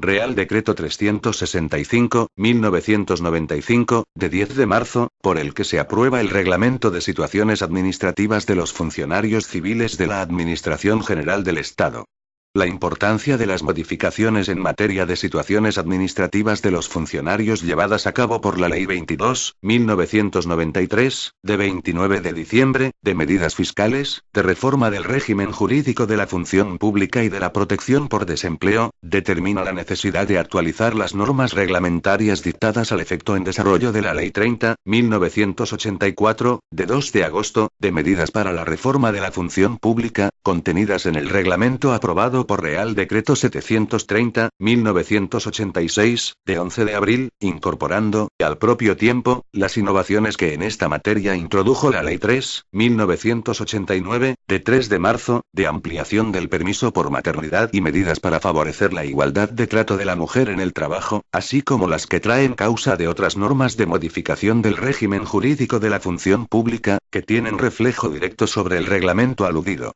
Real Decreto 365/1995, de 10 de marzo, por el que se aprueba el Reglamento de Situaciones Administrativas de los Funcionarios Civiles de la Administración General del Estado. La importancia de las modificaciones en materia de situaciones administrativas de los funcionarios llevadas a cabo por la Ley 22/1993, de 29 de diciembre, de medidas fiscales, de reforma del régimen jurídico de la función pública y de la protección por desempleo, determina la necesidad de actualizar las normas reglamentarias dictadas al efecto en desarrollo de la Ley 30/1984, de 2 de agosto, de medidas para la reforma de la función pública, contenidas en el reglamento aprobado por Real Decreto 730/1986, de 11 de abril, incorporando, al propio tiempo, las innovaciones que en esta materia introdujo la Ley 3/1989, de 3 de marzo, de ampliación del permiso por maternidad y medidas para favorecer la igualdad de trato de la mujer en el trabajo, así como las que traen causa de otras normas de modificación del régimen jurídico de la función pública, que tienen reflejo directo sobre el reglamento aludido.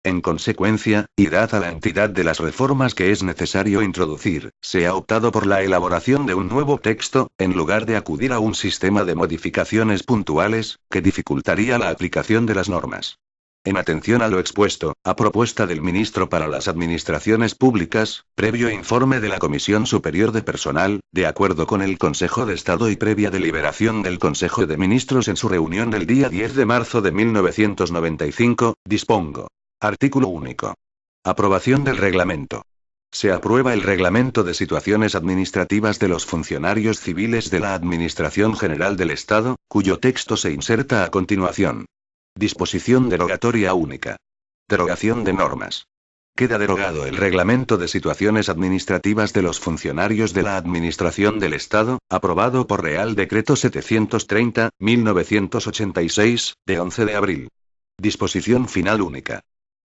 En consecuencia, y dada la entidad de las reformas que es necesario introducir, se ha optado por la elaboración de un nuevo texto, en lugar de acudir a un sistema de modificaciones puntuales, que dificultaría la aplicación de las normas. En atención a lo expuesto, a propuesta del Ministro para las Administraciones Públicas, previo informe de la Comisión Superior de Personal, de acuerdo con el Consejo de Estado y previa deliberación del Consejo de Ministros en su reunión del día 10 de marzo de 1995, dispongo. Artículo único. Aprobación del reglamento. Se aprueba el Reglamento de Situaciones Administrativas de los Funcionarios Civiles de la Administración General del Estado, cuyo texto se inserta a continuación. Disposición derogatoria única. Derogación de normas. Queda derogado el Reglamento de Situaciones Administrativas de los Funcionarios de la Administración del Estado, aprobado por Real Decreto 730/1986, de 11 de abril. Disposición final única.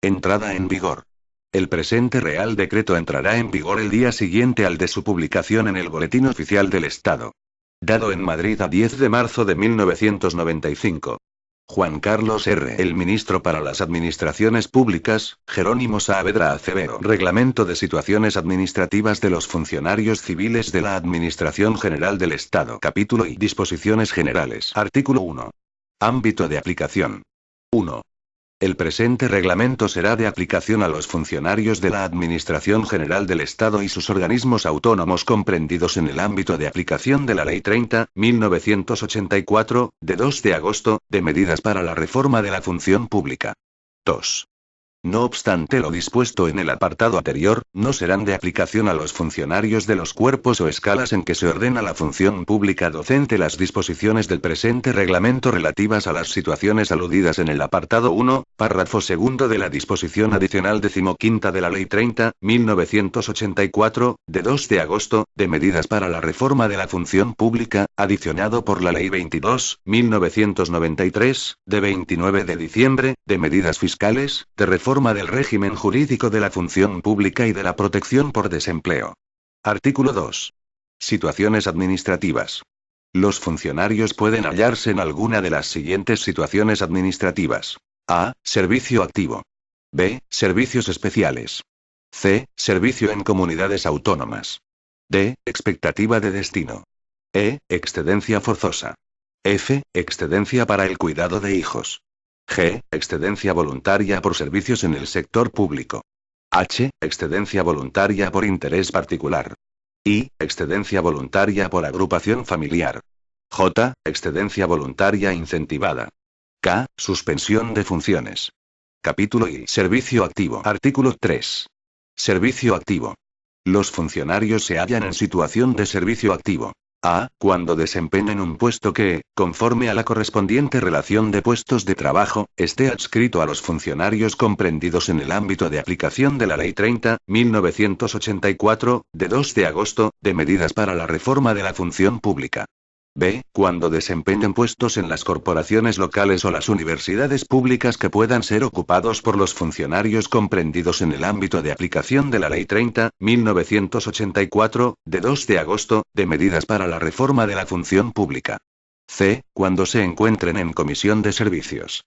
Entrada en vigor. El presente Real Decreto entrará en vigor el día siguiente al de su publicación en el Boletín Oficial del Estado. Dado en Madrid a 10 de marzo de 1995. Juan Carlos R. El Ministro para las Administraciones Públicas, Jerónimo Saavedra Acevedo. Reglamento de Situaciones Administrativas de los Funcionarios Civiles de la Administración General del Estado. Capítulo y Disposiciones Generales. Artículo 1. Ámbito de aplicación. 1. El presente reglamento será de aplicación a los funcionarios de la Administración General del Estado y sus organismos autónomos comprendidos en el ámbito de aplicación de la Ley 30/1984, de 2 de agosto, de medidas para la reforma de la función pública. 2. No obstante lo dispuesto en el apartado anterior, no serán de aplicación a los funcionarios de los cuerpos o escalas en que se ordena la función pública docente las disposiciones del presente reglamento relativas a las situaciones aludidas en el apartado 1, párrafo segundo de la disposición adicional 15ª de la Ley 30/1984, de 2 de agosto, de medidas para la reforma de la función pública, adicionado por la Ley 22/1993, de 29 de diciembre, de medidas fiscales, de reforma del régimen jurídico de la función pública y de la protección por desempleo. Artículo 2. Situaciones administrativas. Los funcionarios pueden hallarse en alguna de las siguientes situaciones administrativas. A. Servicio activo. B. Servicios especiales. C. Servicio en comunidades autónomas. D. Expectativa de destino. E. Excedencia forzosa. F. Excedencia para el cuidado de hijos. G. Excedencia voluntaria por servicios en el sector público. H. Excedencia voluntaria por interés particular. I. Excedencia voluntaria por agrupación familiar. J. Excedencia voluntaria incentivada. K. Suspensión de funciones. Capítulo I. Servicio activo. Artículo 3. Servicio activo. Los funcionarios se hallan en situación de servicio activo. A. Cuando desempeñen un puesto que, conforme a la correspondiente relación de puestos de trabajo, esté adscrito a los funcionarios comprendidos en el ámbito de aplicación de la Ley 30/1984, de 2 de agosto, de medidas para la reforma de la función pública. B. Cuando desempeñen puestos en las corporaciones locales o las universidades públicas que puedan ser ocupados por los funcionarios comprendidos en el ámbito de aplicación de la Ley 30/1984, de 2 de agosto, de medidas para la reforma de la función pública. C. Cuando se encuentren en comisión de servicios.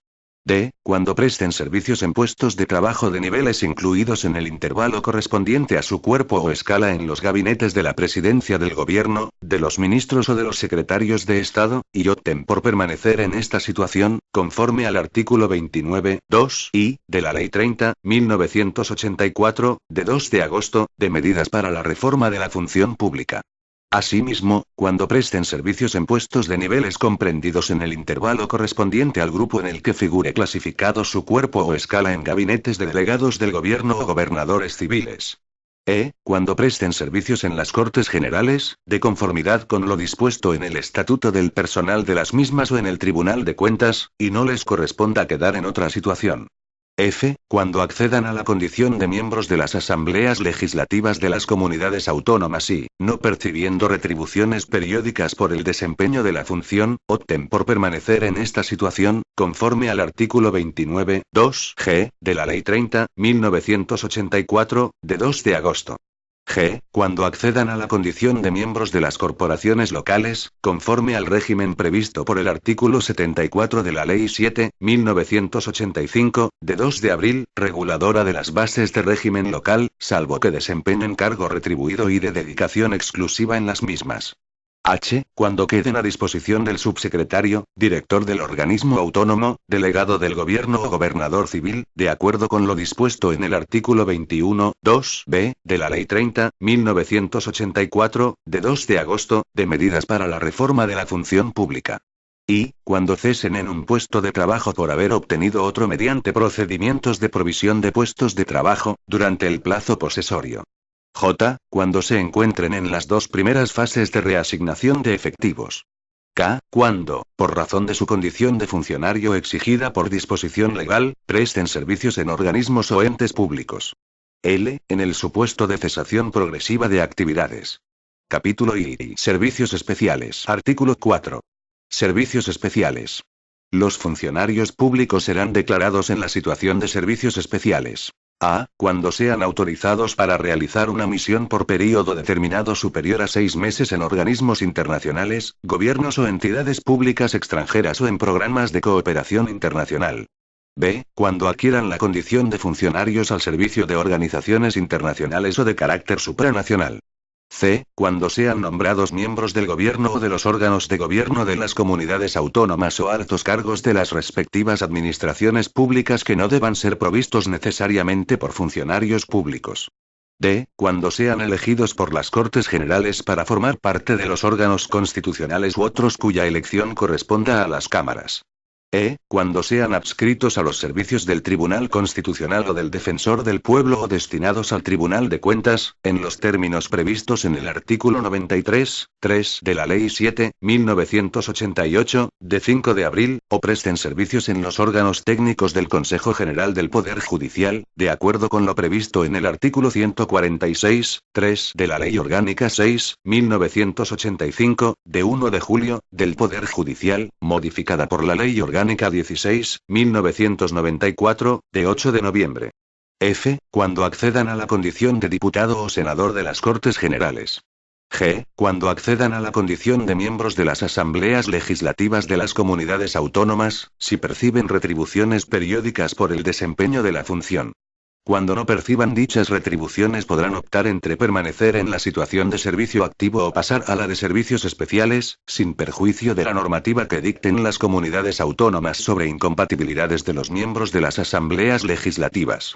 D. Cuando presten servicios en puestos de trabajo de niveles incluidos en el intervalo correspondiente a su cuerpo o escala en los gabinetes de la Presidencia del Gobierno, de los ministros o de los secretarios de Estado, y opten por permanecer en esta situación, conforme al artículo 29, 2 y, de la Ley 30/1984, de 2 de agosto, de medidas para la reforma de la función pública. Asimismo, cuando presten servicios en puestos de niveles comprendidos en el intervalo correspondiente al grupo en el que figure clasificado su cuerpo o escala en gabinetes de delegados del gobierno o gobernadores civiles. Cuando presten servicios en las Cortes Generales, de conformidad con lo dispuesto en el Estatuto del Personal de las mismas o en el Tribunal de Cuentas, y no les corresponda quedar en otra situación. Cuando accedan a la condición de miembros de las asambleas legislativas de las comunidades autónomas y, no percibiendo retribuciones periódicas por el desempeño de la función, opten por permanecer en esta situación, conforme al artículo 29, 2g, de la Ley 30/1984, de 2 de agosto. Cuando accedan a la condición de miembros de las corporaciones locales, conforme al régimen previsto por el artículo 74 de la Ley 7/1985, de 2 de abril, reguladora de las bases de régimen local, salvo que desempeñen cargo retribuido y de dedicación exclusiva en las mismas. Cuando queden a disposición del subsecretario, director del organismo autónomo, delegado del gobierno o gobernador civil, de acuerdo con lo dispuesto en el artículo 21, 2b, de la Ley 30/1984, de 2 de agosto, de medidas para la reforma de la función pública. Y, cuando cesen en un puesto de trabajo por haber obtenido otro mediante procedimientos de provisión de puestos de trabajo, durante el plazo posesorio. Cuando se encuentren en las dos primeras fases de reasignación de efectivos. Cuando, por razón de su condición de funcionario exigida por disposición legal, presten servicios en organismos o entes públicos. En el supuesto de cesación progresiva de actividades. Capítulo I. Servicios especiales. Artículo 4. Servicios especiales. Los funcionarios públicos serán declarados en la situación de servicios especiales. Cuando sean autorizados para realizar una misión por período determinado superior a 6 meses en organismos internacionales, gobiernos o entidades públicas extranjeras o en programas de cooperación internacional. Cuando adquieran la condición de funcionarios al servicio de organizaciones internacionales o de carácter supranacional. Cuando sean nombrados miembros del gobierno o de los órganos de gobierno de las comunidades autónomas o altos cargos de las respectivas administraciones públicas que no deban ser provistos necesariamente por funcionarios públicos. Cuando sean elegidos por las Cortes Generales para formar parte de los órganos constitucionales u otros cuya elección corresponda a las cámaras. Cuando sean adscritos a los servicios del Tribunal Constitucional o del Defensor del Pueblo o destinados al Tribunal de Cuentas, en los términos previstos en el artículo 93, 3 de la Ley 7/1988, de 5 de abril, o presten servicios en los órganos técnicos del Consejo General del Poder Judicial, de acuerdo con lo previsto en el artículo 146, 3 de la Ley Orgánica 6/1985, de 1 de julio, del Poder Judicial, modificada por la Ley Orgánica 16/1994, de 8 de noviembre. Cuando accedan a la condición de diputado o senador de las Cortes Generales. Cuando accedan a la condición de miembros de las asambleas legislativas de las comunidades autónomas, si perciben retribuciones periódicas por el desempeño de la función. Cuando no perciban dichas retribuciones podrán optar entre permanecer en la situación de servicio activo o pasar a la de servicios especiales, sin perjuicio de la normativa que dicten las comunidades autónomas sobre incompatibilidades de los miembros de las asambleas legislativas.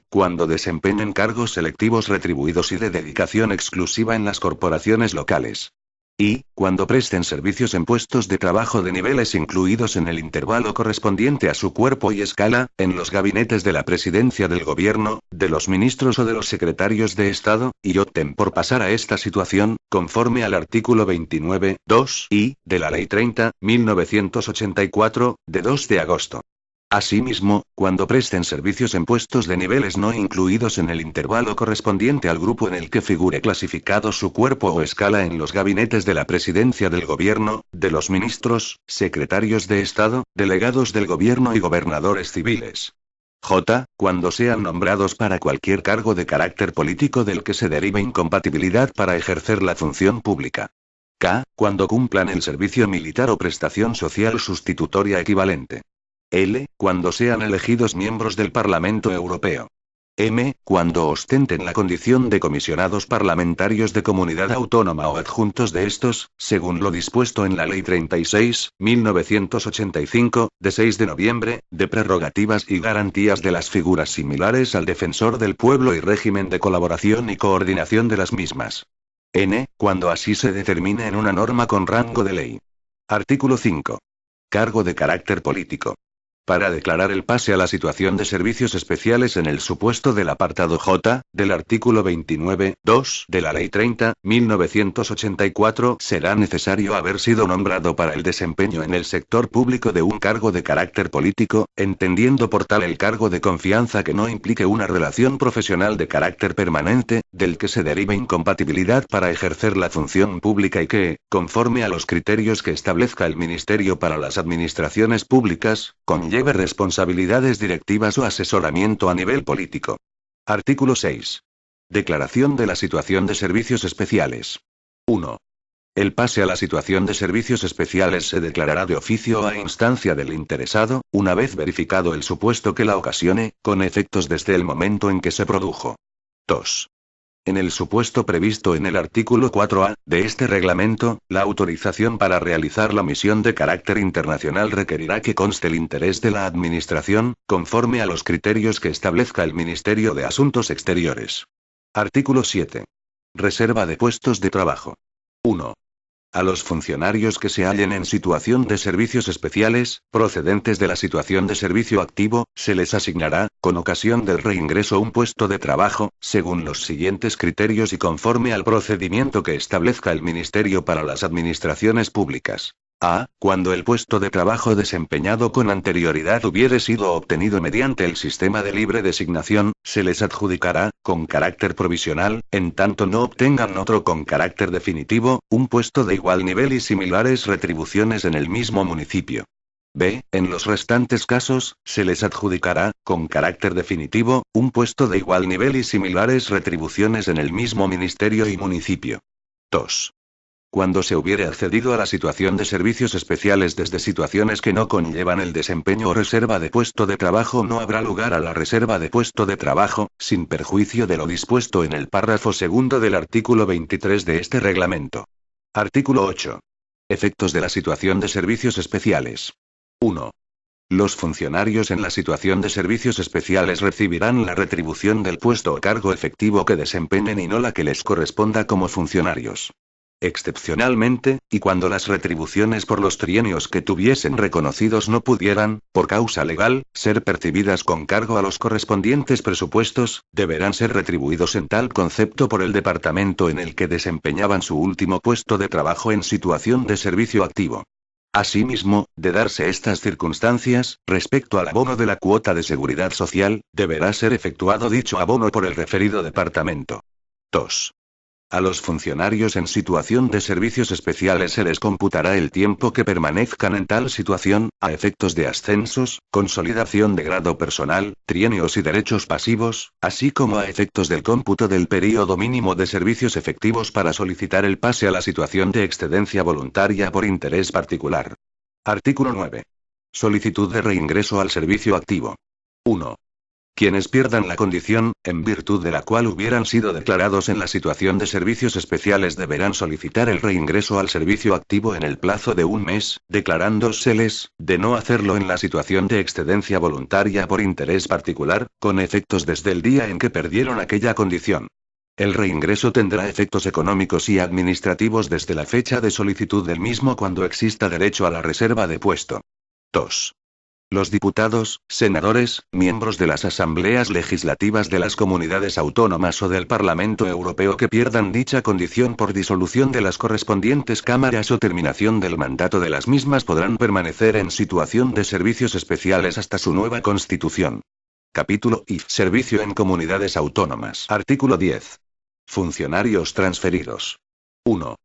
Cuando desempeñen cargos selectivos retribuidos y de dedicación exclusiva en las corporaciones locales. Y, cuando presten servicios en puestos de trabajo de niveles incluidos en el intervalo correspondiente a su cuerpo y escala, en los gabinetes de la Presidencia del Gobierno, de los ministros o de los secretarios de Estado, y opten por pasar a esta situación, conforme al artículo 29, 2 y, de la Ley 30/1984, de 2 de agosto. Asimismo, cuando presten servicios en puestos de niveles no incluidos en el intervalo correspondiente al grupo en el que figure clasificado su cuerpo o escala en los gabinetes de la Presidencia del Gobierno, de los ministros, secretarios de Estado, delegados del Gobierno y gobernadores civiles. Cuando sean nombrados para cualquier cargo de carácter político del que se derive incompatibilidad para ejercer la función pública. Cuando cumplan el servicio militar o prestación social sustitutoria equivalente. L. Cuando sean elegidos miembros del Parlamento Europeo. M. Cuando ostenten la condición de comisionados parlamentarios de comunidad autónoma o adjuntos de estos, según lo dispuesto en la Ley 36, 1985, de 6 de noviembre, de prerrogativas y garantías de las figuras similares al defensor del pueblo y régimen de colaboración y coordinación de las mismas. N. Cuando así se determine en una norma con rango de ley. Artículo 5. Cargo de carácter político. Para declarar el pase a la situación de servicios especiales en el supuesto del apartado J, del artículo 29.2 de la Ley 30, 1984, será necesario haber sido nombrado para el desempeño en el sector público de un cargo de carácter político, entendiendo por tal el cargo de confianza que no implique una relación profesional de carácter permanente, del que se derive incompatibilidad para ejercer la función pública y que, conforme a los criterios que establezca el Ministerio para las Administraciones Públicas, conlleve responsabilidades directivas o asesoramiento a nivel político. Artículo 6. Declaración de la situación de servicios especiales. 1. El pase a la situación de servicios especiales se declarará de oficio o a instancia del interesado, una vez verificado el supuesto que la ocasione, con efectos desde el momento en que se produjo. 2. En el supuesto previsto en el artículo 4A de este reglamento, la autorización para realizar la misión de carácter internacional requerirá que conste el interés de la Administración, conforme a los criterios que establezca el Ministerio de Asuntos Exteriores. Artículo 7. Reserva de puestos de trabajo. 1. A los funcionarios que se hallen en situación de servicios especiales, procedentes de la situación de servicio activo, se les asignará, con ocasión del reingreso, un puesto de trabajo, según los siguientes criterios y conforme al procedimiento que establezca el Ministerio para las Administraciones Públicas. A. Cuando el puesto de trabajo desempeñado con anterioridad hubiere sido obtenido mediante el sistema de libre designación, se les adjudicará, con carácter provisional, en tanto no obtengan otro con carácter definitivo, un puesto de igual nivel y similares retribuciones en el mismo municipio. B. En los restantes casos, se les adjudicará, con carácter definitivo, un puesto de igual nivel y similares retribuciones en el mismo ministerio y municipio. 2. Cuando se hubiere accedido a la situación de servicios especiales desde situaciones que no conllevan el desempeño o reserva de puesto de trabajo, no habrá lugar a la reserva de puesto de trabajo, sin perjuicio de lo dispuesto en el párrafo segundo del artículo 23 de este reglamento. Artículo 8. Efectos de la situación de servicios especiales. 1. Los funcionarios en la situación de servicios especiales recibirán la retribución del puesto o cargo efectivo que desempeñen y no la que les corresponda como funcionarios. Excepcionalmente, y cuando las retribuciones por los trienios que tuviesen reconocidos no pudieran, por causa legal, ser percibidas con cargo a los correspondientes presupuestos, deberán ser retribuidos en tal concepto por el departamento en el que desempeñaban su último puesto de trabajo en situación de servicio activo. Asimismo, de darse estas circunstancias, respecto al abono de la cuota de seguridad social, deberá ser efectuado dicho abono por el referido departamento. 2. A los funcionarios en situación de servicios especiales se les computará el tiempo que permanezcan en tal situación, a efectos de ascensos, consolidación de grado personal, trienios y derechos pasivos, así como a efectos del cómputo del período mínimo de servicios efectivos para solicitar el pase a la situación de excedencia voluntaria por interés particular. Artículo 9. Solicitud de reingreso al servicio activo. 1. Quienes pierdan la condición, en virtud de la cual hubieran sido declarados en la situación de servicios especiales, deberán solicitar el reingreso al servicio activo en el plazo de un mes, declarándoseles, de no hacerlo en la situación de excedencia voluntaria por interés particular, con efectos desde el día en que perdieron aquella condición. El reingreso tendrá efectos económicos y administrativos desde la fecha de solicitud del mismo cuando exista derecho a la reserva de puesto. 2. Los diputados, senadores, miembros de las asambleas legislativas de las comunidades autónomas o del Parlamento Europeo que pierdan dicha condición por disolución de las correspondientes cámaras o terminación del mandato de las mismas podrán permanecer en situación de servicios especiales hasta su nueva constitución. Capítulo I. Servicio en comunidades autónomas. Artículo 10. Funcionarios transferidos. 1.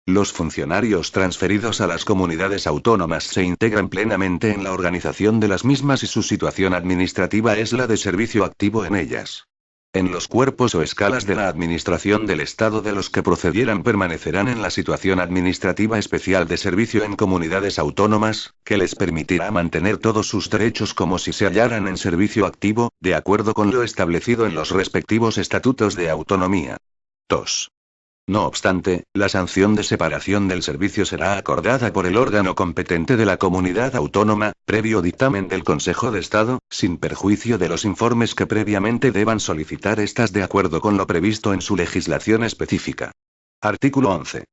Los funcionarios transferidos a las comunidades autónomas se integran plenamente en la organización de las mismas y su situación administrativa es la de servicio activo en ellas. En los cuerpos o escalas de la Administración del Estado de los que procedieran permanecerán en la situación administrativa especial de servicio en comunidades autónomas, que les permitirá mantener todos sus derechos como si se hallaran en servicio activo, de acuerdo con lo establecido en los respectivos estatutos de autonomía. 2. No obstante, la sanción de separación del servicio será acordada por el órgano competente de la comunidad autónoma, previo dictamen del Consejo de Estado, sin perjuicio de los informes que previamente deban solicitar estas de acuerdo con lo previsto en su legislación específica. Artículo 11.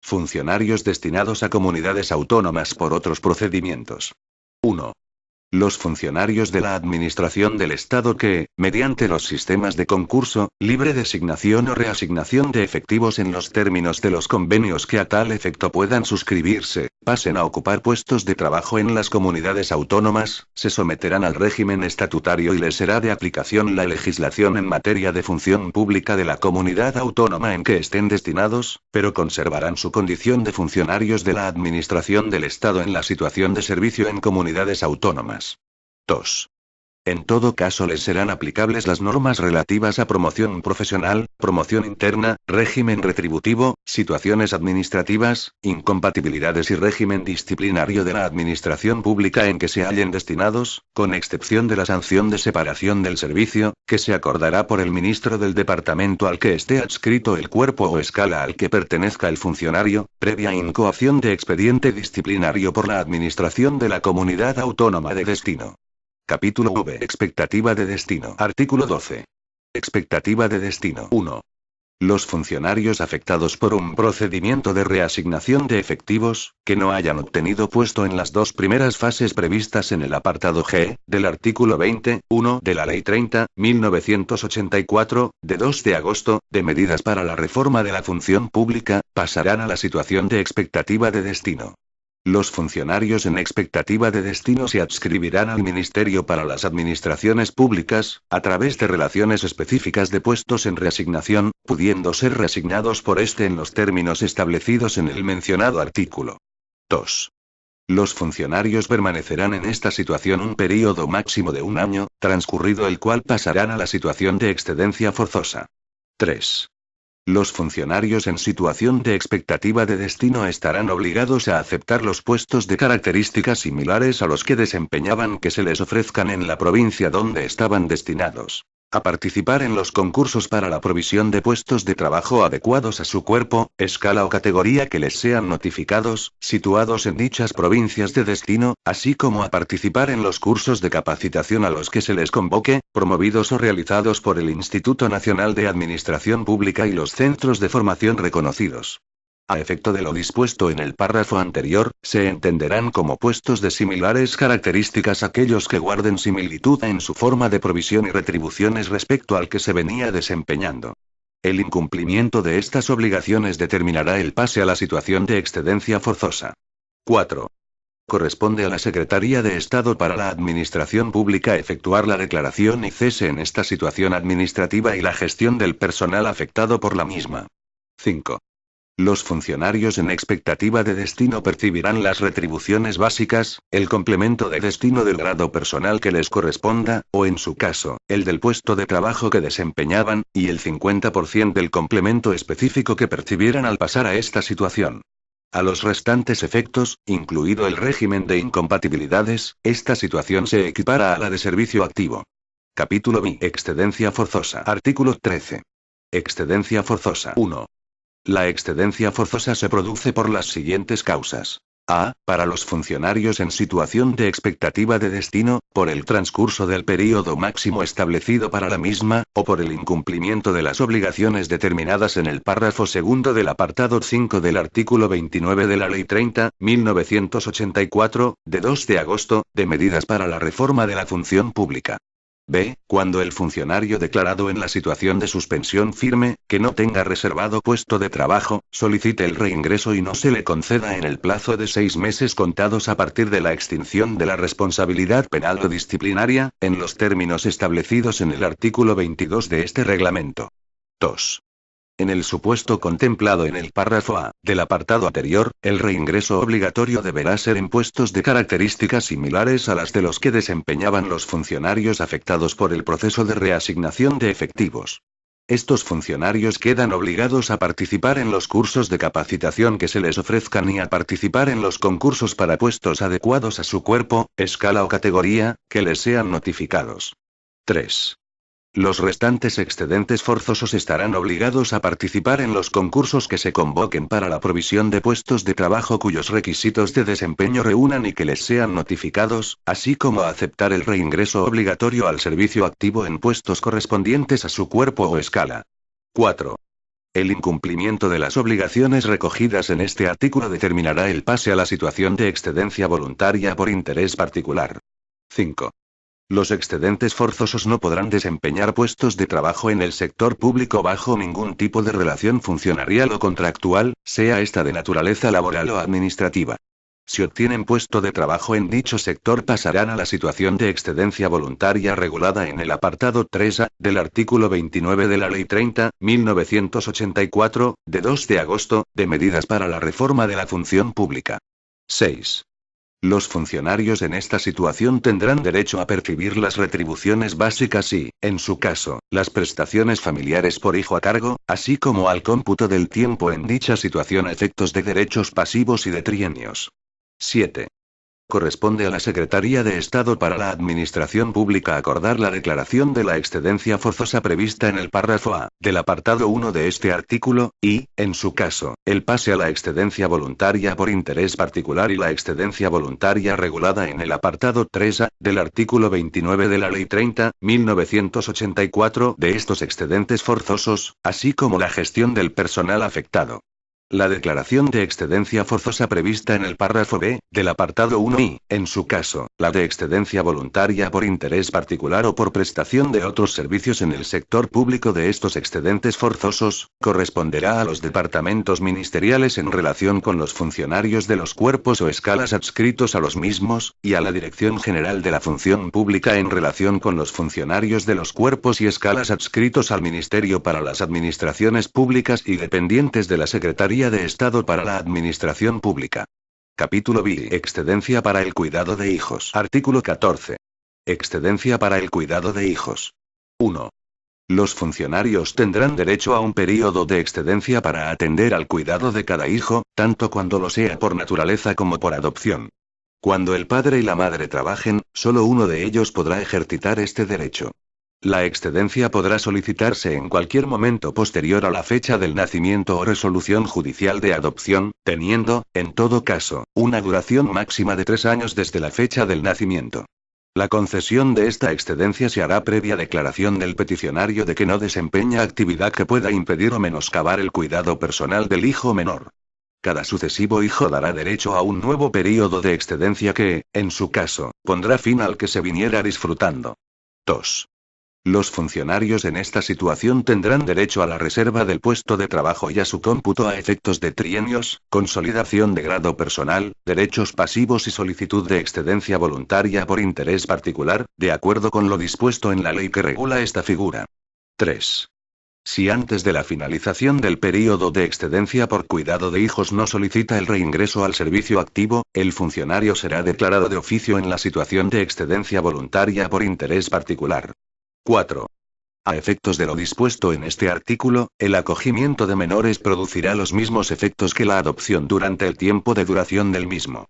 Funcionarios destinados a comunidades autónomas por otros procedimientos. 1. Los funcionarios de la Administración del Estado que, mediante los sistemas de concurso, libre designación o reasignación de efectivos en los términos de los convenios que a tal efecto puedan suscribirse, pasen a ocupar puestos de trabajo en las comunidades autónomas, se someterán al régimen estatutario y les será de aplicación la legislación en materia de función pública de la comunidad autónoma en que estén destinados, pero conservarán su condición de funcionarios de la Administración del Estado en la situación de servicio en comunidades autónomas. 2. En todo caso les serán aplicables las normas relativas a promoción profesional, promoción interna, régimen retributivo, situaciones administrativas, incompatibilidades y régimen disciplinario de la administración pública en que se hallen destinados, con excepción de la sanción de separación del servicio, que se acordará por el ministro del departamento al que esté adscrito el cuerpo o escala al que pertenezca el funcionario, previa incoación de expediente disciplinario por la administración de la comunidad autónoma de destino. Capítulo V. Expectativa de destino. Artículo 12. Expectativa de destino. 1. Los funcionarios afectados por un procedimiento de reasignación de efectivos, que no hayan obtenido puesto en las dos primeras fases previstas en el apartado G, del artículo 20.1 de la Ley 30.1984, de 2 de agosto, de medidas para la reforma de la función pública, pasarán a la situación de expectativa de destino. Los funcionarios en expectativa de destino se adscribirán al Ministerio para las Administraciones Públicas, a través de relaciones específicas de puestos en reasignación, pudiendo ser reasignados por este en los términos establecidos en el mencionado artículo. 2. Los funcionarios permanecerán en esta situación un período máximo de un año, transcurrido el cual pasarán a la situación de excedencia forzosa. 3. Los funcionarios en situación de expectativa de destino estarán obligados a aceptar los puestos de características similares a los que desempeñaban que se les ofrezcan en la provincia donde estaban destinados. A participar en los concursos para la provisión de puestos de trabajo adecuados a su cuerpo, escala o categoría que les sean notificados, situados en dichas provincias de destino, así como a participar en los cursos de capacitación a los que se les convoque, promovidos o realizados por el Instituto Nacional de Administración Pública y los centros de formación reconocidos. A efecto de lo dispuesto en el párrafo anterior, se entenderán como puestos de similares características aquellos que guarden similitud en su forma de provisión y retribuciones respecto al que se venía desempeñando. El incumplimiento de estas obligaciones determinará el pase a la situación de excedencia forzosa. 4. Corresponde a la Secretaría de Estado para la Administración Pública efectuar la declaración y cese en esta situación administrativa y la gestión del personal afectado por la misma. 5. Los funcionarios en expectativa de destino percibirán las retribuciones básicas, el complemento de destino del grado personal que les corresponda, o en su caso, el del puesto de trabajo que desempeñaban, y el 50% del complemento específico que percibieran al pasar a esta situación. A los restantes efectos, incluido el régimen de incompatibilidades, esta situación se equipara a la de servicio activo. Capítulo B. Excedencia forzosa. Artículo 13. Excedencia forzosa. 1. La excedencia forzosa se produce por las siguientes causas. A. Para los funcionarios en situación de expectativa de destino, por el transcurso del período máximo establecido para la misma, o por el incumplimiento de las obligaciones determinadas en el párrafo segundo del apartado 5 del artículo 29 de la Ley 30.1984, de 2 de agosto, de medidas para la reforma de la función pública. B. Cuando el funcionario declarado en la situación de suspensión firme, que no tenga reservado puesto de trabajo, solicite el reingreso y no se le conceda en el plazo de 6 meses contados a partir de la extinción de la responsabilidad penal o disciplinaria, en los términos establecidos en el artículo 22 de este reglamento. 2. En el supuesto contemplado en el párrafo A del apartado anterior, el reingreso obligatorio deberá ser en puestos de características similares a las de los que desempeñaban los funcionarios afectados por el proceso de reasignación de efectivos. Estos funcionarios quedan obligados a participar en los cursos de capacitación que se les ofrezcan y a participar en los concursos para puestos adecuados a su cuerpo, escala o categoría, que les sean notificados. 3. Los restantes excedentes forzosos estarán obligados a participar en los concursos que se convoquen para la provisión de puestos de trabajo cuyos requisitos de desempeño reúnan y que les sean notificados, así como a aceptar el reingreso obligatorio al servicio activo en puestos correspondientes a su cuerpo o escala. 4. El incumplimiento de las obligaciones recogidas en este artículo determinará el pase a la situación de excedencia voluntaria por interés particular. 5. Los excedentes forzosos no podrán desempeñar puestos de trabajo en el sector público bajo ningún tipo de relación funcionarial o contractual, sea esta de naturaleza laboral o administrativa. Si obtienen puesto de trabajo en dicho sector pasarán a la situación de excedencia voluntaria regulada en el apartado 3A, del artículo 29 de la Ley 30.1984, de 2 de agosto, de medidas para la reforma de la función pública. 6. Los funcionarios en esta situación tendrán derecho a percibir las retribuciones básicas y, en su caso, las prestaciones familiares por hijo a cargo, así como al cómputo del tiempo en dicha situación a efectos de derechos pasivos y de trienios. 7. Corresponde a la Secretaría de Estado para la Administración Pública acordar la declaración de la excedencia forzosa prevista en el párrafo A del apartado 1 de este artículo, y, en su caso, el pase a la excedencia voluntaria por interés particular y la excedencia voluntaria regulada en el apartado 3A del artículo 29 de la Ley 30.1984 de estos excedentes forzosos, así como la gestión del personal afectado. La declaración de excedencia forzosa prevista en el párrafo B, del apartado 1 y, en su caso, la de excedencia voluntaria por interés particular o por prestación de otros servicios en el sector público de estos excedentes forzosos, corresponderá a los departamentos ministeriales en relación con los funcionarios de los cuerpos o escalas adscritos a los mismos, y a la Dirección General de la Función Pública en relación con los funcionarios de los cuerpos y escalas adscritos al Ministerio para las Administraciones Públicas y dependientes de la Secretaría de Estado para la Administración Pública. Capítulo B. Excedencia para el cuidado de hijos. Artículo 14. Excedencia para el cuidado de hijos. 1. Los funcionarios tendrán derecho a un período de excedencia para atender al cuidado de cada hijo, tanto cuando lo sea por naturaleza como por adopción. Cuando el padre y la madre trabajen, solo uno de ellos podrá ejercitar este derecho. La excedencia podrá solicitarse en cualquier momento posterior a la fecha del nacimiento o resolución judicial de adopción, teniendo, en todo caso, una duración máxima de 3 años desde la fecha del nacimiento. La concesión de esta excedencia se hará previa declaración del peticionario de que no desempeña actividad que pueda impedir o menoscabar el cuidado personal del hijo menor. Cada sucesivo hijo dará derecho a un nuevo período de excedencia que, en su caso, pondrá fin al que se viniera disfrutando. 2. Los funcionarios en esta situación tendrán derecho a la reserva del puesto de trabajo y a su cómputo a efectos de trienios, consolidación de grado personal, derechos pasivos y solicitud de excedencia voluntaria por interés particular, de acuerdo con lo dispuesto en la ley que regula esta figura. 3. Si antes de la finalización del período de excedencia por cuidado de hijos no solicita el reingreso al servicio activo, el funcionario será declarado de oficio en la situación de excedencia voluntaria por interés particular. 4. A efectos de lo dispuesto en este artículo, el acogimiento de menores producirá los mismos efectos que la adopción durante el tiempo de duración del mismo.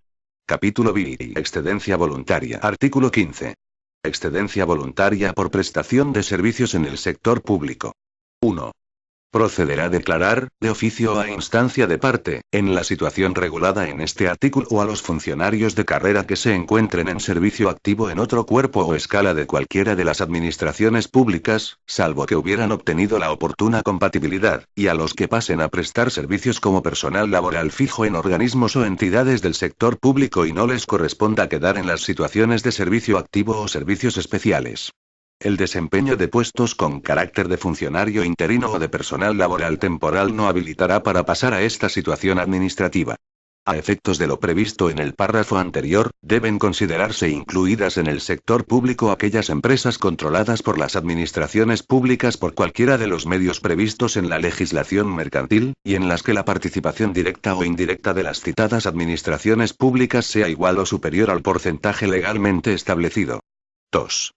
Capítulo B. Excedencia voluntaria. Artículo 15. Excedencia voluntaria por prestación de servicios en el sector público. 1. Procederá a declarar, de oficio o a instancia de parte, en la situación regulada en este artículo o a los funcionarios de carrera que se encuentren en servicio activo en otro cuerpo o escala de cualquiera de las administraciones públicas, salvo que hubieran obtenido la oportuna compatibilidad, y a los que pasen a prestar servicios como personal laboral fijo en organismos o entidades del sector público y no les corresponda quedar en las situaciones de servicio activo o servicios especiales. El desempeño de puestos con carácter de funcionario interino o de personal laboral temporal no habilitará para pasar a esta situación administrativa. A efectos de lo previsto en el párrafo anterior, deben considerarse incluidas en el sector público aquellas empresas controladas por las administraciones públicas por cualquiera de los medios previstos en la legislación mercantil, y en las que la participación directa o indirecta de las citadas administraciones públicas sea igual o superior al porcentaje legalmente establecido. 2.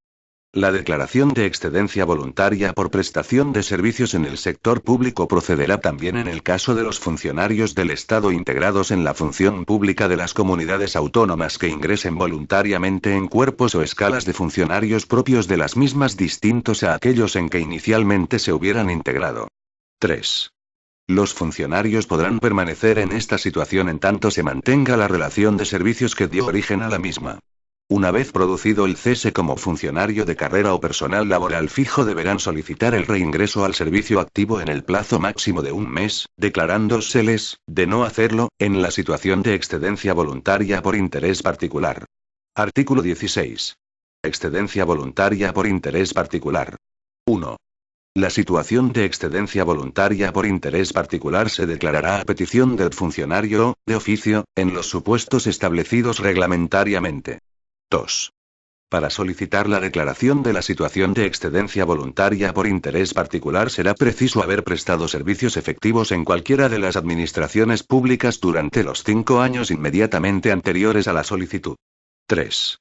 La declaración de excedencia voluntaria por prestación de servicios en el sector público procederá también en el caso de los funcionarios del Estado integrados en la función pública de las comunidades autónomas que ingresen voluntariamente en cuerpos o escalas de funcionarios propios de las mismas distintos a aquellos en que inicialmente se hubieran integrado. 3. Los funcionarios podrán permanecer en esta situación en tanto se mantenga la relación de servicios que dio origen a la misma. Una vez producido el cese como funcionario de carrera o personal laboral fijo deberán solicitar el reingreso al servicio activo en el plazo máximo de un mes, declarándoseles, de no hacerlo, en la situación de excedencia voluntaria por interés particular. Artículo 16. Excedencia voluntaria por interés particular. 1. La situación de excedencia voluntaria por interés particular se declarará a petición del funcionario o, de oficio, en los supuestos establecidos reglamentariamente. 2. Para solicitar la declaración de la situación de excedencia voluntaria por interés particular será preciso haber prestado servicios efectivos en cualquiera de las administraciones públicas durante los 5 años inmediatamente anteriores a la solicitud. 3.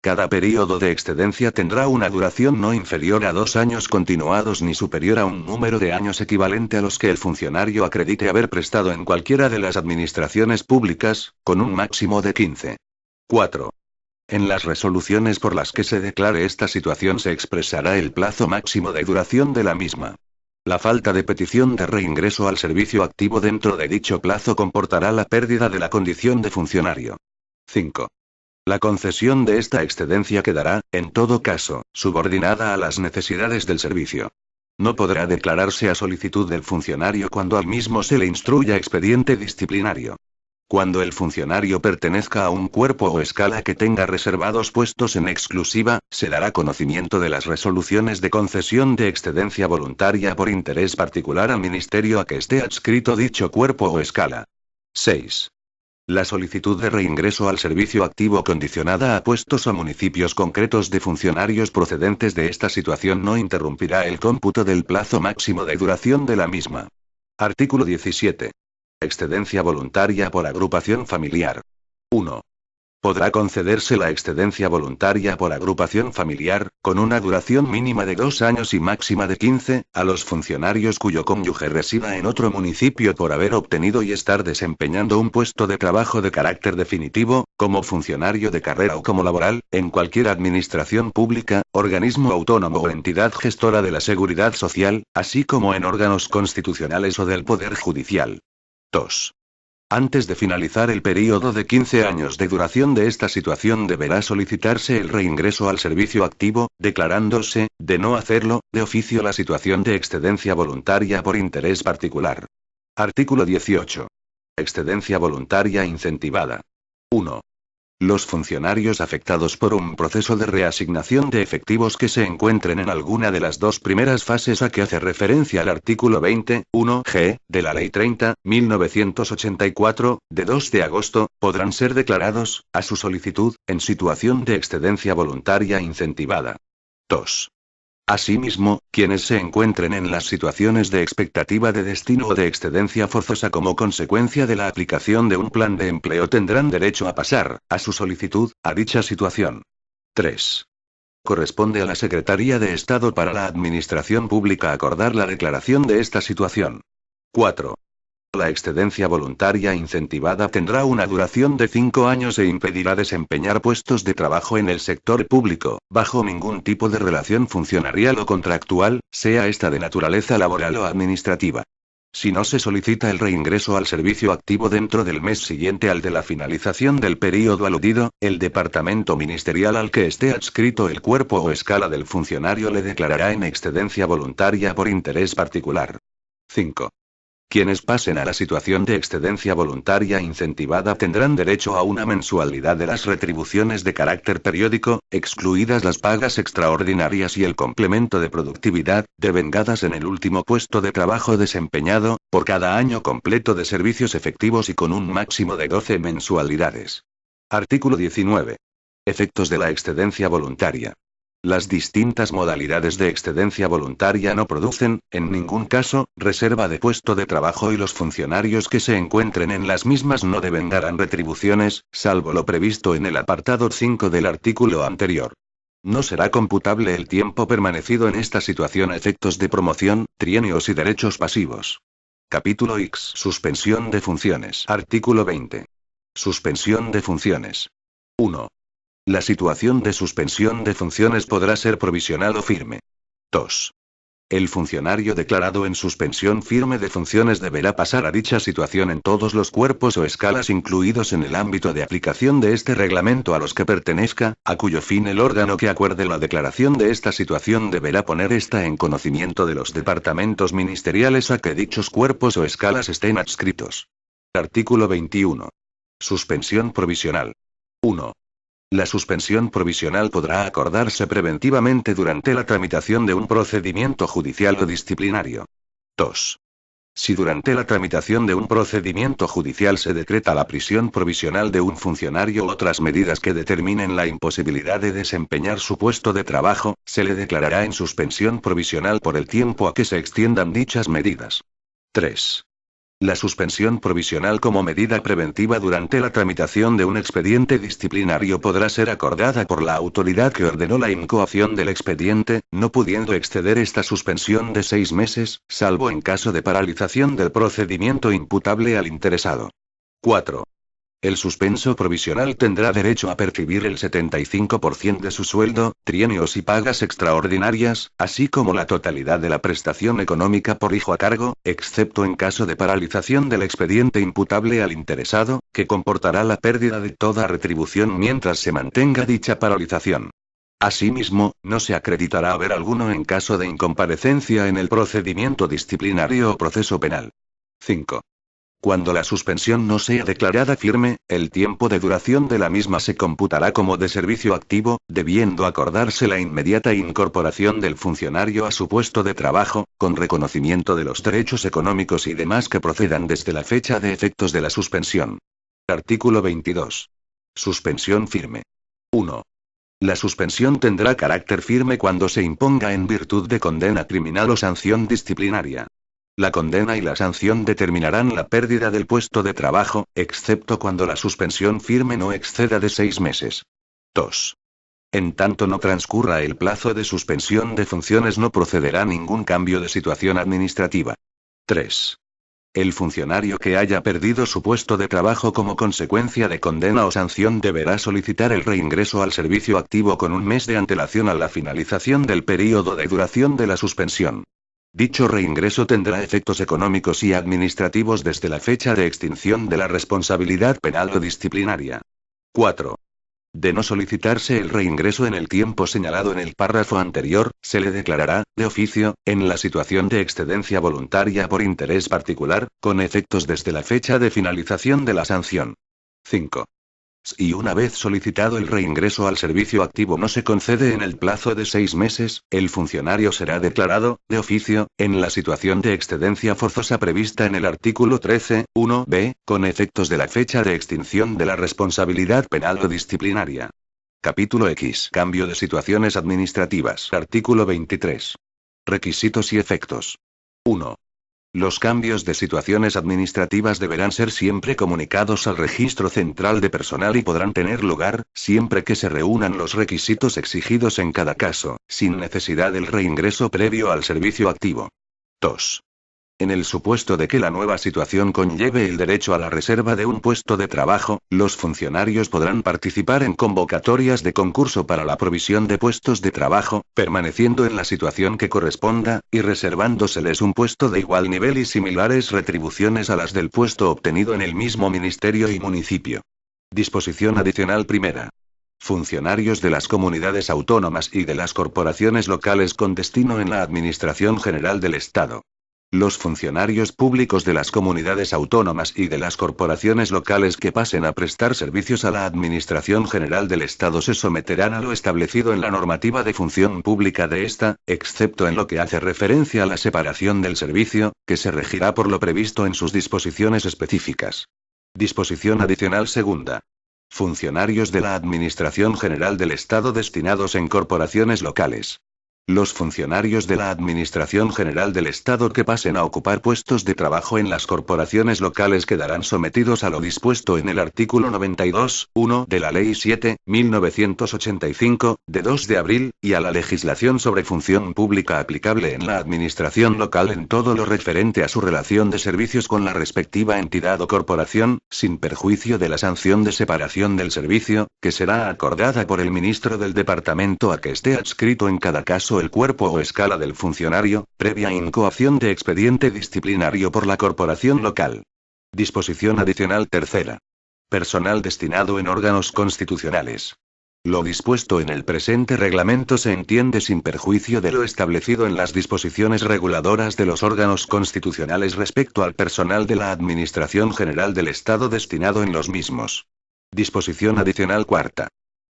Cada período de excedencia tendrá una duración no inferior a 2 años continuados ni superior a un número de años equivalente a los que el funcionario acredite haber prestado en cualquiera de las administraciones públicas, con un máximo de 15. 4. En las resoluciones por las que se declare esta situación se expresará el plazo máximo de duración de la misma. La falta de petición de reingreso al servicio activo dentro de dicho plazo comportará la pérdida de la condición de funcionario. 5. La concesión de esta excedencia quedará, en todo caso, subordinada a las necesidades del servicio. No podrá declararse a solicitud del funcionario cuando al mismo se le instruya expediente disciplinario. Cuando el funcionario pertenezca a un cuerpo o escala que tenga reservados puestos en exclusiva, se dará conocimiento de las resoluciones de concesión de excedencia voluntaria por interés particular al ministerio a que esté adscrito dicho cuerpo o escala. 6. La solicitud de reingreso al servicio activo condicionada a puestos o municipios concretos de funcionarios procedentes de esta situación no interrumpirá el cómputo del plazo máximo de duración de la misma. Artículo 17. Excedencia voluntaria por agrupación familiar. 1. Podrá concederse la excedencia voluntaria por agrupación familiar, con una duración mínima de 2 años y máxima de 15, a los funcionarios cuyo cónyuge resida en otro municipio por haber obtenido y estar desempeñando un puesto de trabajo de carácter definitivo, como funcionario de carrera o como laboral, en cualquier administración pública, organismo autónomo o entidad gestora de la seguridad social, así como en órganos constitucionales o del Poder Judicial. 2. Antes de finalizar el período de 15 años de duración de esta situación deberá solicitarse el reingreso al servicio activo, declarándose, de no hacerlo, de oficio la situación de excedencia voluntaria por interés particular. Artículo 18. Excedencia voluntaria incentivada. 1. Los funcionarios afectados por un proceso de reasignación de efectivos que se encuentren en alguna de las 2 primeras fases a que hace referencia el artículo 20.1g de la Ley 30.1984, de 2 de agosto, podrán ser declarados, a su solicitud, en situación de excedencia voluntaria incentivada. 2. Asimismo, quienes se encuentren en las situaciones de expectativa de destino o de excedencia forzosa como consecuencia de la aplicación de un plan de empleo tendrán derecho a pasar, a su solicitud, a dicha situación. 3. Corresponde a la Secretaría de Estado para la Administración Pública acordar la declaración de esta situación. 4. La excedencia voluntaria incentivada tendrá una duración de 5 años e impedirá desempeñar puestos de trabajo en el sector público, bajo ningún tipo de relación funcionarial o contractual, sea esta de naturaleza laboral o administrativa. Si no se solicita el reingreso al servicio activo dentro del mes siguiente al de la finalización del período aludido, el departamento ministerial al que esté adscrito el cuerpo o escala del funcionario le declarará en excedencia voluntaria por interés particular. 5. Quienes pasen a la situación de excedencia voluntaria incentivada tendrán derecho a una mensualidad de las retribuciones de carácter periódico, excluidas las pagas extraordinarias y el complemento de productividad, devengadas en el último puesto de trabajo desempeñado, por cada año completo de servicios efectivos y con un máximo de 12 mensualidades. Artículo 19. Efectos de la excedencia voluntaria. Las distintas modalidades de excedencia voluntaria no producen, en ningún caso, reserva de puesto de trabajo y los funcionarios que se encuentren en las mismas no devengarán retribuciones, salvo lo previsto en el apartado 5 del artículo anterior. No será computable el tiempo permanecido en esta situación a efectos de promoción, trienios y derechos pasivos. Capítulo X. Suspensión de funciones. Artículo 20. Suspensión de funciones. 1. La situación de suspensión de funciones podrá ser provisional o firme. 2. El funcionario declarado en suspensión firme de funciones deberá pasar a dicha situación en todos los cuerpos o escalas incluidos en el ámbito de aplicación de este reglamento a los que pertenezca, a cuyo fin el órgano que acuerde la declaración de esta situación deberá poner esta en conocimiento de los departamentos ministeriales a que dichos cuerpos o escalas estén adscritos. Artículo 21. Suspensión provisional. 1. La suspensión provisional podrá acordarse preventivamente durante la tramitación de un procedimiento judicial o disciplinario. 2. Si durante la tramitación de un procedimiento judicial se decreta la prisión provisional de un funcionario u otras medidas que determinen la imposibilidad de desempeñar su puesto de trabajo, se le declarará en suspensión provisional por el tiempo a que se extiendan dichas medidas. 3. La suspensión provisional como medida preventiva durante la tramitación de un expediente disciplinario podrá ser acordada por la autoridad que ordenó la incoación del expediente, no pudiendo exceder esta suspensión de 6 meses, salvo en caso de paralización del procedimiento imputable al interesado. 4. El suspenso provisional tendrá derecho a percibir el 75% de su sueldo, trienios y pagas extraordinarias, así como la totalidad de la prestación económica por hijo a cargo, excepto en caso de paralización del expediente imputable al interesado, que comportará la pérdida de toda retribución mientras se mantenga dicha paralización. Asimismo, no se acreditará haber alguno en caso de incomparecencia en el procedimiento disciplinario o proceso penal. 5. Cuando la suspensión no sea declarada firme, el tiempo de duración de la misma se computará como de servicio activo, debiendo acordarse la inmediata incorporación del funcionario a su puesto de trabajo, con reconocimiento de los derechos económicos y demás que procedan desde la fecha de efectos de la suspensión. Artículo 22. Suspensión firme. 1. La suspensión tendrá carácter firme cuando se imponga en virtud de condena criminal o sanción disciplinaria. La condena y la sanción determinarán la pérdida del puesto de trabajo, excepto cuando la suspensión firme no exceda de 6 meses. 2. En tanto no transcurra el plazo de suspensión de funciones no procederá ningún cambio de situación administrativa. 3. El funcionario que haya perdido su puesto de trabajo como consecuencia de condena o sanción deberá solicitar el reingreso al servicio activo con un mes de antelación a la finalización del período de duración de la suspensión. Dicho reingreso tendrá efectos económicos y administrativos desde la fecha de extinción de la responsabilidad penal o disciplinaria. 4. De no solicitarse el reingreso en el tiempo señalado en el párrafo anterior, se le declarará, de oficio, en la situación de excedencia voluntaria por interés particular, con efectos desde la fecha de finalización de la sanción. 5. Si una vez solicitado el reingreso al servicio activo no se concede en el plazo de 6 meses, el funcionario será declarado, de oficio, en la situación de excedencia forzosa prevista en el artículo 13(1)b, con efectos de la fecha de extinción de la responsabilidad penal o disciplinaria. Capítulo X. Cambio de situaciones administrativas. Artículo 23. Requisitos y efectos. 1. Los cambios de situaciones administrativas deberán ser siempre comunicados al Registro Central de Personal y podrán tener lugar, siempre que se reúnan los requisitos exigidos en cada caso, sin necesidad del reingreso previo al servicio activo. 2. En el supuesto de que la nueva situación conlleve el derecho a la reserva de un puesto de trabajo, los funcionarios podrán participar en convocatorias de concurso para la provisión de puestos de trabajo, permaneciendo en la situación que corresponda, y reservándoseles un puesto de igual nivel y similares retribuciones a las del puesto obtenido en el mismo ministerio y municipio. Disposición adicional primera. Funcionarios de las comunidades autónomas y de las corporaciones locales con destino en la Administración General del Estado. Los funcionarios públicos de las comunidades autónomas y de las corporaciones locales que pasen a prestar servicios a la Administración General del Estado se someterán a lo establecido en la normativa de función pública de esta, excepto en lo que hace referencia a la separación del servicio, que se regirá por lo previsto en sus disposiciones específicas. Disposición adicional segunda. Funcionarios de la Administración General del Estado destinados en corporaciones locales. Los funcionarios de la Administración General del Estado que pasen a ocupar puestos de trabajo en las corporaciones locales quedarán sometidos a lo dispuesto en el artículo 92.1 de la Ley 7.1985, de 2 de abril, y a la legislación sobre función pública aplicable en la administración local en todo lo referente a su relación de servicios con la respectiva entidad o corporación, sin perjuicio de la sanción de separación del servicio, que será acordada por el ministro del departamento a que esté adscrito en cada caso el cuerpo o escala del funcionario, previa incoación de expediente disciplinario por la corporación local. Disposición adicional tercera. Personal destinado en órganos constitucionales. Lo dispuesto en el presente reglamento se entiende sin perjuicio de lo establecido en las disposiciones reguladoras de los órganos constitucionales respecto al personal de la Administración General del Estado destinado en los mismos. Disposición adicional cuarta.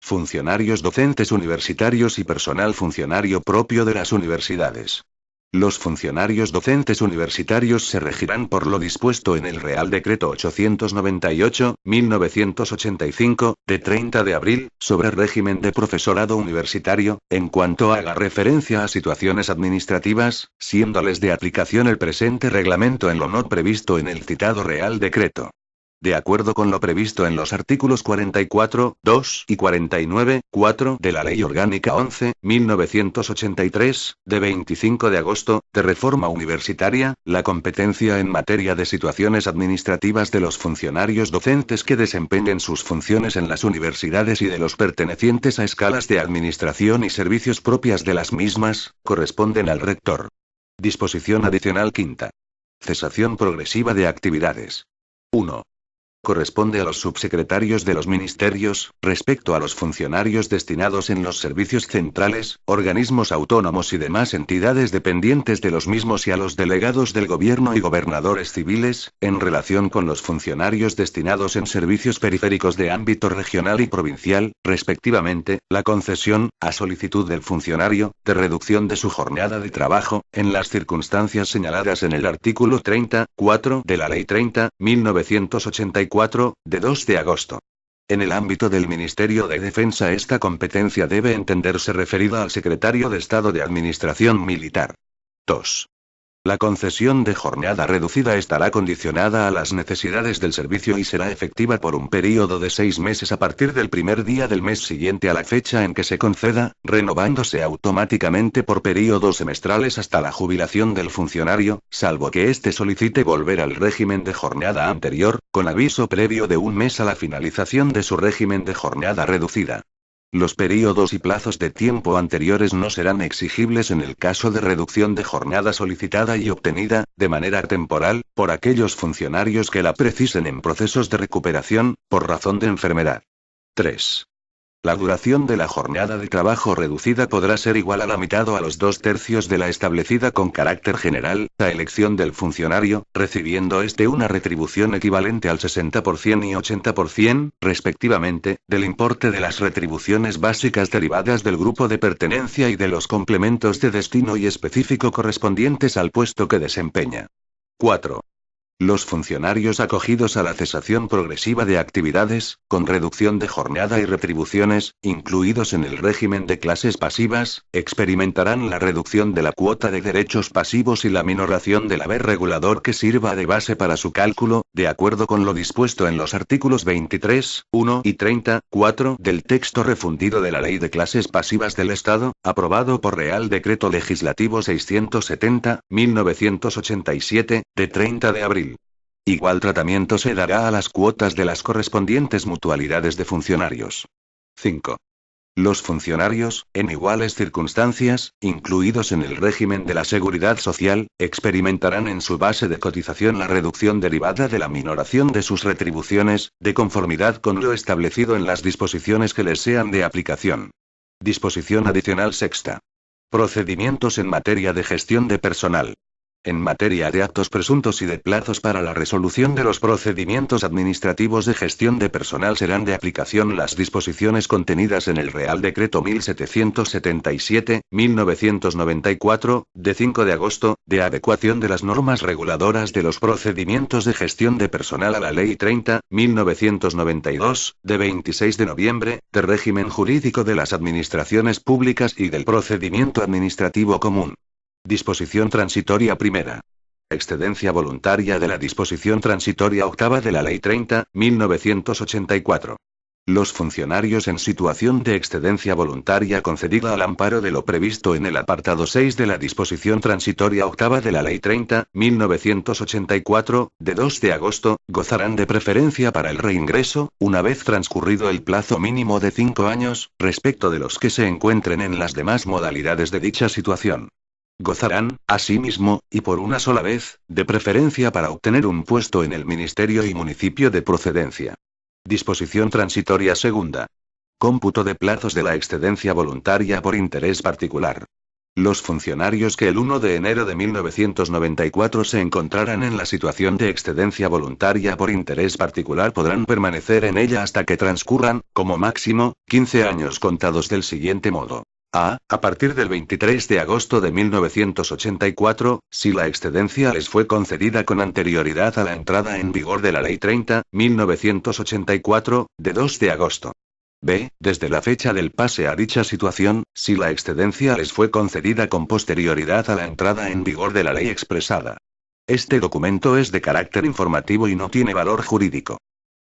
Funcionarios docentes universitarios y personal funcionario propio de las universidades. Los funcionarios docentes universitarios se regirán por lo dispuesto en el Real Decreto 898/1985, de 30 de abril, sobre régimen de profesorado universitario, en cuanto haga referencia a situaciones administrativas, siéndoles de aplicación el presente reglamento en lo no previsto en el citado Real Decreto. De acuerdo con lo previsto en los artículos 44.2 y 49.4 de la Ley Orgánica 11.1983, de 25 de agosto, de reforma universitaria, la competencia en materia de situaciones administrativas de los funcionarios docentes que desempeñen sus funciones en las universidades y de los pertenecientes a escalas de administración y servicios propias de las mismas, corresponden al rector. Disposición adicional quinta. Cesación progresiva de actividades. 1. Corresponde a los subsecretarios de los ministerios, respecto a los funcionarios destinados en los servicios centrales, organismos autónomos y demás entidades dependientes de los mismos y a los delegados del gobierno y gobernadores civiles, en relación con los funcionarios destinados en servicios periféricos de ámbito regional y provincial, respectivamente, la concesión, a solicitud del funcionario, de reducción de su jornada de trabajo, en las circunstancias señaladas en el artículo 30.4 de la Ley 30.1984, de 2 de agosto. En el ámbito del Ministerio de Defensa esta competencia debe entenderse referida al Secretario de Estado de Administración Militar. 2. La concesión de jornada reducida estará condicionada a las necesidades del servicio y será efectiva por un período de 6 meses a partir del primer día del mes siguiente a la fecha en que se conceda, renovándose automáticamente por períodos semestrales hasta la jubilación del funcionario, salvo que éste solicite volver al régimen de jornada anterior, con aviso previo de un mes a la finalización de su régimen de jornada reducida. Los períodos y plazos de tiempo anteriores no serán exigibles en el caso de reducción de jornada solicitada y obtenida, de manera temporal, por aquellos funcionarios que la precisen en procesos de recuperación, por razón de enfermedad. 3. La duración de la jornada de trabajo reducida podrá ser igual a la mitad o a los 2/3 de la establecida con carácter general, a elección del funcionario, recibiendo éste una retribución equivalente al 60% y 80%, respectivamente, del importe de las retribuciones básicas derivadas del grupo de pertenencia y de los complementos de destino y específico correspondientes al puesto que desempeña. 4. Los funcionarios acogidos a la cesación progresiva de actividades, con reducción de jornada y retribuciones, incluidos en el régimen de clases pasivas, experimentarán la reducción de la cuota de derechos pasivos y la minoración del haber regulador que sirva de base para su cálculo, de acuerdo con lo dispuesto en los artículos 23.1 y 30.4 del texto refundido de la Ley de Clases Pasivas del Estado, aprobado por Real Decreto Legislativo 670/1987, de 30 de abril. Igual tratamiento se dará a las cuotas de las correspondientes mutualidades de funcionarios. 5. Los funcionarios, en iguales circunstancias, incluidos en el régimen de la Seguridad Social, experimentarán en su base de cotización la reducción derivada de la minoración de sus retribuciones, de conformidad con lo establecido en las disposiciones que les sean de aplicación. Disposición adicional sexta. Procedimientos en materia de gestión de personal. En materia de actos presuntos y de plazos para la resolución de los procedimientos administrativos de gestión de personal serán de aplicación las disposiciones contenidas en el Real Decreto 1777/1994, de 5 de agosto, de adecuación de las normas reguladoras de los procedimientos de gestión de personal a la Ley 30/1992, de 26 de noviembre, de régimen jurídico de las administraciones públicas y del procedimiento administrativo común. Disposición transitoria primera. Excedencia voluntaria de la disposición transitoria octava de la Ley 30/1984. Los funcionarios en situación de excedencia voluntaria concedida al amparo de lo previsto en el apartado 6 de la disposición transitoria octava de la Ley 30/1984, de 2 de agosto, gozarán de preferencia para el reingreso, una vez transcurrido el plazo mínimo de 5 años, respecto de los que se encuentren en las demás modalidades de dicha situación. Gozarán, asimismo, y por una sola vez, de preferencia para obtener un puesto en el ministerio y municipio de procedencia. Disposición transitoria segunda. Cómputo de plazos de la excedencia voluntaria por interés particular. Los funcionarios que el 1 de enero de 1994 se encontraran en la situación de excedencia voluntaria por interés particular podrán permanecer en ella hasta que transcurran, como máximo, 15 años contados del siguiente modo. A partir del 23 de agosto de 1984, si la excedencia les fue concedida con anterioridad a la entrada en vigor de la Ley 30/1984, de 2 de agosto. B. Desde la fecha del pase a dicha situación, si la excedencia les fue concedida con posterioridad a la entrada en vigor de la ley expresada. Este documento es de carácter informativo y no tiene valor jurídico.